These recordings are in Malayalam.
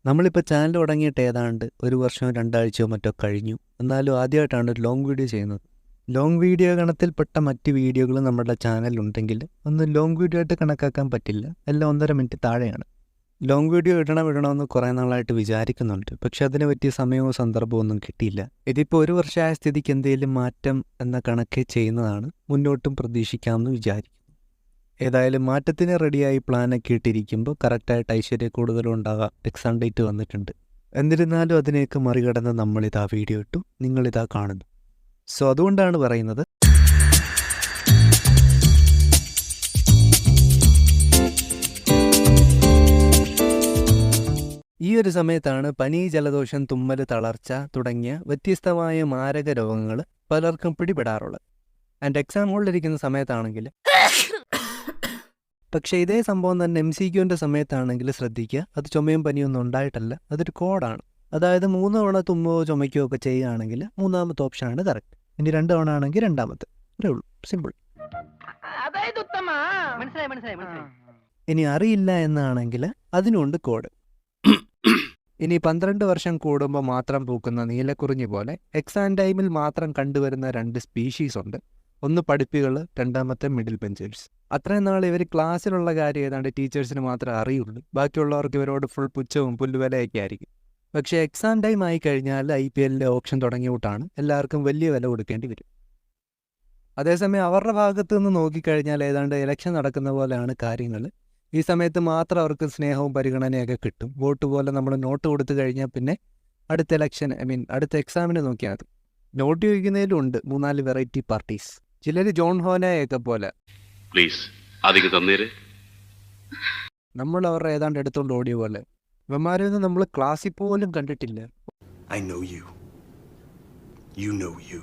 നമ്മളിപ്പോൾ ചാനൽ തുടങ്ങിയിട്ട് ഏതാണ്ട് 1 വർഷമോ 2 ആഴ്ചയോ മറ്റോ കഴിഞ്ഞു. എന്നാലും ആദ്യമായിട്ടാണ് ഒരു ലോങ് വീഡിയോ ചെയ്യുന്നത്. ലോങ് വീഡിയോ ഗണത്തിൽപ്പെട്ട മറ്റ് വീഡിയോകൾ നമ്മുടെ ചാനലുണ്ടെങ്കിൽ ഒന്നും ലോങ് വീഡിയോ ആയിട്ട് കണക്കാക്കാൻ പറ്റില്ല. എല്ലാം 1.5 മിനിറ്റ് താഴെയാണ്. ലോങ് വീഡിയോ ഇടണമെന്ന് കുറേ നാളായിട്ട് വിചാരിക്കുന്നുണ്ട്. പക്ഷെ അതിന് പറ്റിയ സമയവും സന്ദർഭവും ഒന്നും കിട്ടിയില്ല. ഇതിപ്പോൾ 1 വർഷമായ സ്ഥിതിക്ക് എന്തെങ്കിലും മാറ്റം എന്ന കണക്കെ ചെയ്യുന്നതാണ്. മുന്നോട്ടും പ്രതീക്ഷിക്കാമെന്ന് വിചാരിക്കും. ഏതായാലും മാറ്റത്തിന് റെഡിയായി പ്ലാനൊക്കെ ഇട്ടിരിക്കുമ്പോൾ കറക്റ്റായിട്ട് ഐശ്വര്യ കൂടുതലും ഉണ്ടാകാം. എക്സാം ഡേറ്റ് വന്നിട്ടുണ്ട്. എന്നിരുന്നാലും അതിനെയൊക്കെ മറികടന്ന് നമ്മളിതാ വീഡിയോ ഇട്ടു, നിങ്ങളിതാ കാണുന്നു. സോ അതുകൊണ്ടാണ് പറയുന്നത്, ഈ ഒരു സമയത്താണ് പനി, ജലദോഷം, തുമ്മൽ, തളർച്ച തുടങ്ങിയ വ്യത്യസ്തമായ മാരക രോഗങ്ങൾ പലർക്കും പിടിപെടാറുള്ളത്. ആൻഡ് എക്സാം ഹോളിലിരിക്കുന്ന സമയത്താണെങ്കിൽ പക്ഷേ ഇതേ സംഭവം തന്നെ MCQൻ്റെ സമയത്താണെങ്കിൽ ശ്രദ്ധിക്കുക, അത് ചുമയും പനിയൊന്നും ഉണ്ടായിട്ടല്ല, അതൊരു കോഡാണ്. അതായത് 3 തവണ തുമ്മുകയോ ചുമയ്ക്കുകയോ ഒക്കെ ചെയ്യുകയാണെങ്കിൽ 3ാമത്തെ ഓപ്ഷനാണ് കറക്റ്റ്. ഇനി 2 തവണ ആണെങ്കിൽ 2ാമത്തെ. അത്രേ ഉള്ളൂ, സിമ്പിൾ. ഇനി അറിയില്ല എന്നാണെങ്കിൽ അതിനുണ്ട് കോഡ്. ഇനി 12 വർഷം കൂടുമ്പോൾ മാത്രം പൂക്കുന്ന നീലക്കുറിഞ്ഞി പോലെ എക്സാം ടൈമിൽ മാത്രം കണ്ടുവരുന്ന 2 സ്പീഷീസ് ഉണ്ട്. ഒന്ന് പഠിപ്പികൾ, 2ാമത്തെ മിഡിൽ ബെഞ്ചേഴ്സ്. അത്രയും നാൾ ഇവർ ക്ലാസ്സിലുള്ള കാര്യം ഏതാണ്ട് ടീച്ചേഴ്സിന് മാത്രമേ അറിയുള്ളൂ. ബാക്കിയുള്ളവർക്ക് ഇവരോട് ഫുൾ പുച്ഛവും പുല്ലുവിലയൊക്കെ ആയിരിക്കും. പക്ഷേ എക്സാം ടൈം ആയി കഴിഞ്ഞാൽ IPLൻ്റെ ഓപ്ഷൻ തുടങ്ങിയിട്ടാണ് എല്ലാവർക്കും വലിയ വില കൊടുക്കേണ്ടി വരും. അതേസമയം അവരുടെ ഭാഗത്തു നിന്ന് നോക്കിക്കഴിഞ്ഞാൽ ഏതാണ്ട് ഇലക്ഷൻ നടക്കുന്ന പോലെയാണ് കാര്യങ്ങൾ. ഈ സമയത്ത് മാത്രം അവർക്ക് സ്നേഹവും പരിഗണനയൊക്കെ കിട്ടും. വോട്ട് പോലെ നമ്മൾ നോട്ട് കൊടുത്തു കഴിഞ്ഞാൽ പിന്നെ അടുത്ത ഇലക്ഷൻ, അടുത്ത എക്സാമിന് നോക്കിയാൽ മതി. നോട്ട് ചോദിക്കുന്നതിലും ഉണ്ട് 3-4 വെറൈറ്റി പാർട്ടീസ്. ചിലർ ജോൺ ഹോനയൊക്കെ പോലെ നമ്മൾ അവരുടെ ഏതാണ്ട് എടുത്തോണ്ട് ഓടിയ പോലെ. ഇവന്മാരൊന്നും നമ്മൾ ക്ലാസ്സിൽ പോലും കണ്ടിട്ടില്ല. I know you. You know you.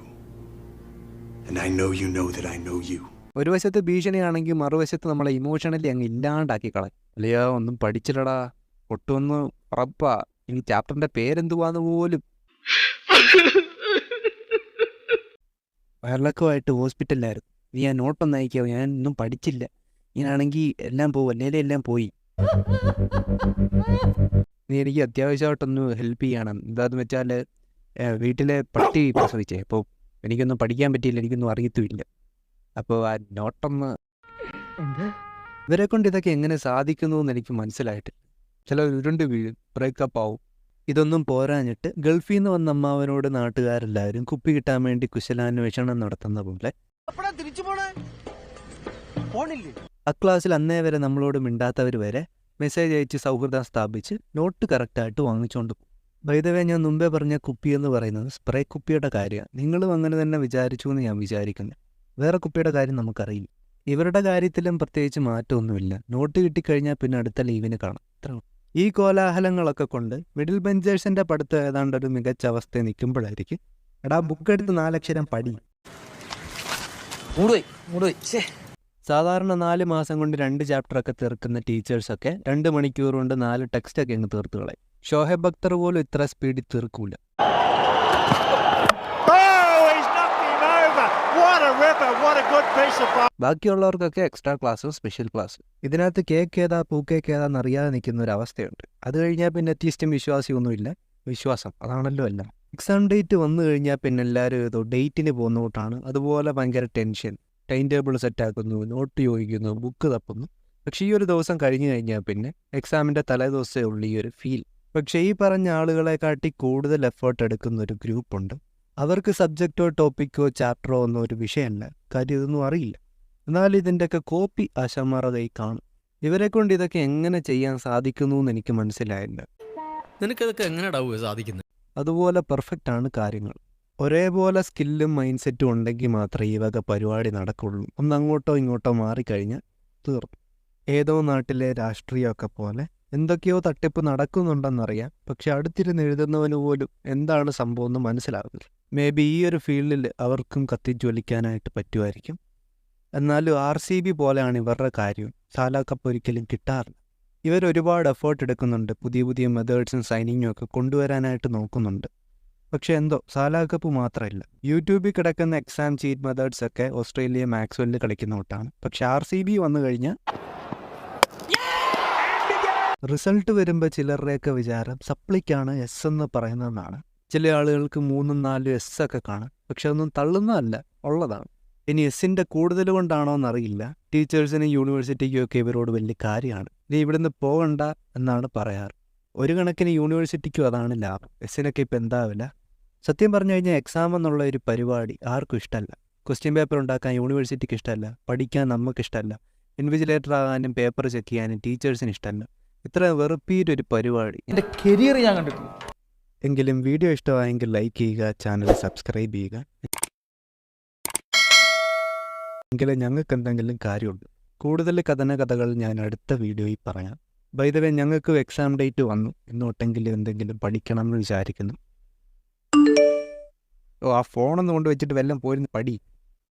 And I know you know that I know you. ഒരു വശത്ത് ഭീഷണിയാണെങ്കിൽ മറുവശത്ത് നമ്മളെ ഇമോഷണലി അങ്ങ് ഇല്ലാണ്ടാക്കി കളയും. അല്ലയോ ഒന്നും പഠിച്ചില്ലടാ, ഒട്ടുമൊന്ന് ഉറപ്പാ, ഇനി ചാപ്റ്ററിന്റെ പേരെന്തുവാന്ന് പോലും. വയറിളക്കമായിട്ട് ഹോസ്പിറ്റലിലായിരുന്നു. നീ ഞാൻ നോട്ടൊന്നും അയക്കാവോ, ഞാൻ ഒന്നും പഠിച്ചില്ല, ഞാനാണെങ്കിൽ എല്ലാം പോവും, അല്ലേലും എല്ലാം പോയി. നീ എനിക്ക് അത്യാവശ്യമായിട്ടൊന്ന് ഹെൽപ്പ് ചെയ്യണം. എന്താന്ന് വെച്ചാൽ വീട്ടിലെ പട്ടി പ്രസവിച്ചേ, അപ്പോൾ എനിക്കൊന്നും പഠിക്കാൻ പറ്റിയില്ല, എനിക്കൊന്നും അറിയത്തുമില്ല. അപ്പോൾ ആ നോട്ടൊന്ന്. ഇവരെ കൊണ്ട് ഇതൊക്കെ എങ്ങനെ സാധിക്കുന്നു എന്ന് എനിക്ക് മനസ്സിലായിട്ടില്ല. ചില ഉരുണ്ട് വീഴും, ബ്രേക്കപ്പ് ആവും. ഇതൊന്നും പോരാഞ്ഞിട്ട് ഗൾഫിൽ നിന്ന് വന്ന അമ്മാവനോട് നാട്ടുകാരെല്ലാവരും കുപ്പി കിട്ടാൻ വേണ്ടി കുശലാന്വേഷണം നടത്തുന്ന പോലെ ക്ലാസ്സിൽ അന്നേ വരെ നമ്മളോട് മിണ്ടാത്തവർ വരെ മെസ്സേജ് അയച്ച് സൗഹൃദം സ്ഥാപിച്ച് നോട്ട് കറക്റ്റായിട്ട് വാങ്ങിച്ചുകൊണ്ട് പോകും. വൈദവേ, ഞാൻ മുമ്പേ പറഞ്ഞ കുപ്പി എന്ന് പറയുന്നത് സ്പ്രേ കുപ്പിയുടെ കാര്യമാണ്. നിങ്ങളും അങ്ങനെ തന്നെ വിചാരിച്ചു എന്ന് ഞാൻ വിചാരിക്കുന്നു. വേറെ കുപ്പിയുടെ കാര്യം നമുക്കറിയില്ല. ഇവരുടെ കാര്യത്തിലും പ്രത്യേകിച്ച് മാറ്റമൊന്നുമില്ല. നോട്ട് കിട്ടിക്കഴിഞ്ഞാൽ പിന്നെ അടുത്ത ലീവിന് കാണാം. അത്ര ഈ കോലാഹലങ്ങളൊക്കെ കൊണ്ട് മിഡിൽ ബെഞ്ചേഴ്സിന്റെ പഠിത്തം ഏതാണ്ട് ഒരു മികച്ച അവസ്ഥയിൽ നിൽക്കുമ്പോഴായിരിക്കും എടാ ബുക്ക് എടുത്ത് 4 അക്ഷരം പടി. സാധാരണ 4 മാസം കൊണ്ട് 2 ചാപ്റ്ററൊക്കെ തീർക്കുന്ന ടീച്ചേഴ്സൊക്കെ 2 മണിക്കൂർ കൊണ്ട് 4 ടെക്സ്റ്റൊക്കെ അങ്ങ് തീർത്ത് കളയും. ഷോഹേബ് അക്തർ പോലും ഇത്ര സ്പീഡിൽ തീർക്കൂല. ബാക്കിയുള്ളവർക്കൊക്കെ എക്സ്ട്രാ ക്ലാസ്സും സ്പെഷ്യൽ ക്ലാസ്സും. ഇതിനകത്ത് കേക്ക് ഏതാ പൂക്കേക്ക് ഏതാന്ന് അറിയാതെ നിൽക്കുന്ന ഒരു അവസ്ഥയുണ്ട്. അത് കഴിഞ്ഞാൽ പിന്നെ അറ്റ്ലീസ്റ്റും വിശ്വാസമൊന്നുമില്ല. വിശ്വാസം അതാണല്ലോ എല്ലാം. എക്സാം ഡേറ്റ് വന്നു കഴിഞ്ഞാൽ പിന്നെ എല്ലാവരും ഏതോ ഡേറ്റിന് പോകുന്നോട്ടാണ്. അതുപോലെ ഭയങ്കര ടെൻഷൻ. ടൈം ടേബിൾ സെറ്റാക്കുന്നു, നോട്ട് ചോദിക്കുന്നു, ബുക്ക് തപ്പുന്നു. പക്ഷേ ഈ ഒരു ദിവസം കഴിഞ്ഞു കഴിഞ്ഞാൽ പിന്നെ എക്സാമിൻ്റെ തലേദിവസമേ ഉള്ളൂ ഈ ഒരു ഫീൽ. പക്ഷേ ഈ പറഞ്ഞ ആളുകളെക്കാട്ടി കൂടുതൽ എഫേർട്ട് എടുക്കുന്ന ഒരു ഗ്രൂപ്പുണ്ട്. അവർക്ക് സബ്ജക്റ്റോ ടോപ്പിക്കോ ചാപ്റ്ററോ ഒന്നും ഒരു വിഷയമല്ല, കാര്യം ഇതൊന്നും അറിയില്ല. എന്നാൽ ഇതിൻ്റെയൊക്കെ കോപ്പി ആശമാരുടെ കൈ കാണും. ഇവരെ കൊണ്ട് ഇതൊക്കെ എങ്ങനെ ചെയ്യാൻ സാധിക്കുന്നു എന്ന് എനിക്ക് മനസ്സിലായില്ല. നിനക്കതൊക്കെ എങ്ങനെയാ സാധിക്കുന്നത്? അതുപോലെ പെർഫെക്റ്റ് ആണ് കാര്യങ്ങൾ. ഒരേപോലെ സ്കില്ലും മൈൻഡ് സെറ്റും ഉണ്ടെങ്കിൽ മാത്രമേ ഈ വക പരിപാടി നടക്കുള്ളൂ. ഒന്ന് അങ്ങോട്ടോ ഇങ്ങോട്ടോ മാറിക്കഴിഞ്ഞാൽ തീർന്നു. ഏതോ നാട്ടിലെ രാഷ്ട്രീയമൊക്കെ പോലെ എന്തൊക്കെയോ തട്ടിപ്പ് നടക്കുന്നുണ്ടെന്നറിയാം. പക്ഷെ അടുത്തിരുന്ന് എഴുതുന്നവന് പോലും എന്താണ് സംഭവം എന്ന് മനസ്സിലാകുന്നില്ല. മേ ബി ഈ ഒരു ഫീൽഡിൽ അവർക്കും കത്തിജ്വലിക്കാനായിട്ട് പറ്റുമായിരിക്കും. എന്നാലും RCB പോലെയാണ് ഇവരുടെ കാര്യം. സാല കപ്പ് ഒരിക്കലും കിട്ടാറില്ല. ഇവരൊരുപാട് എഫേർട്ട് എടുക്കുന്നുണ്ട്. പുതിയ പുതിയ മെത്തേഡ്സും സൈനിങ്ങും ഒക്കെ കൊണ്ടുവരാനായിട്ട് നോക്കുന്നുണ്ട്. പക്ഷെ എന്തോ സാല കപ്പ് മാത്രമല്ല. യൂട്യൂബിൽ കിടക്കുന്ന എക്സാം ചീറ്റ് മെത്തേഡ്സ് ഒക്കെ ഓസ്ട്രേലിയ മാക്സ്വെല്ലിൽ കളിക്കുന്ന തൊട്ടാണ്. പക്ഷെ RCB വന്നു കഴിഞ്ഞാൽ റിസൾട്ട് വരുമ്പോൾ ചിലരുടെയൊക്കെ വിചാരം സപ്ലിക്കാണ് എസ് എന്ന് പറയുന്നതെന്നാണ്. ചില ആളുകൾക്ക് 3ഉം 4ഉം എസ് ഒക്കെ കാണും. പക്ഷെ അതൊന്നും തള്ളുന്നതല്ല, ഉള്ളതാണ്. ഇനി എസ്സിൻ്റെ കൂടുതൽ കൊണ്ടാണോ എന്നറിയില്ല. ടീച്ചേഴ്സിനും യൂണിവേഴ്സിറ്റിക്കും ഒക്കെ ഇവരോട് വലിയ കാര്യമാണ്. ഇനി ഇവിടുന്ന് പോകണ്ട എന്നാണ് പറയാറ്. ഒരു കണക്കിന് യൂണിവേഴ്സിറ്റിക്കും അതാണ് ലാഭം. എസ്സിനൊക്കെ ഇപ്പം എന്താ വില? സത്യം പറഞ്ഞു കഴിഞ്ഞാൽ എക്സാം എന്നുള്ള ഒരു പരിപാടി ആർക്കും ഇഷ്ടമല്ല. ക്വസ്റ്റ്യൻ പേപ്പർ ഉണ്ടാക്കാൻ യൂണിവേഴ്സിറ്റിക്ക് ഇഷ്ടമല്ല, പഠിക്കാൻ നമുക്കിഷ്ടമല്ല, ഇൻവിജിലേറ്റർ ആകാനും പേപ്പർ ചെക്ക് ചെയ്യാനും ടീച്ചേഴ്സിന് ഇഷ്ടമല്ല. ഇത്ര വെറുപ്പീരൊരു പരിപാടി എൻ്റെ കരിയർ ഞാൻ കണ്ടിട്ടില്ല. എങ്കിലും വീഡിയോ ഇഷ്ടമായെങ്കിൽ ലൈക്ക് ചെയ്യുക, ചാനൽ സബ്സ്ക്രൈബ് ചെയ്യുക. എങ്കിലും ഞങ്ങൾക്ക് എന്തെങ്കിലും കാര്യമുണ്ട്. കൂടുതൽ കഥകൾ ഞാൻ അടുത്ത വീഡിയോയിൽ പറയാം. ബൈ ദ വേ, ഞങ്ങൾക്ക് എക്സാം ഡേറ്റ് വന്നു. ഇന്നോട്ടെങ്കിലും എന്തെങ്കിലും പഠിക്കണം എന്ന് വിചാരിക്കുന്നു. ആ ഫോണൊന്നും കൊണ്ട് വെച്ചിട്ട് വല്ലതും പോയിരുന്നു പടി.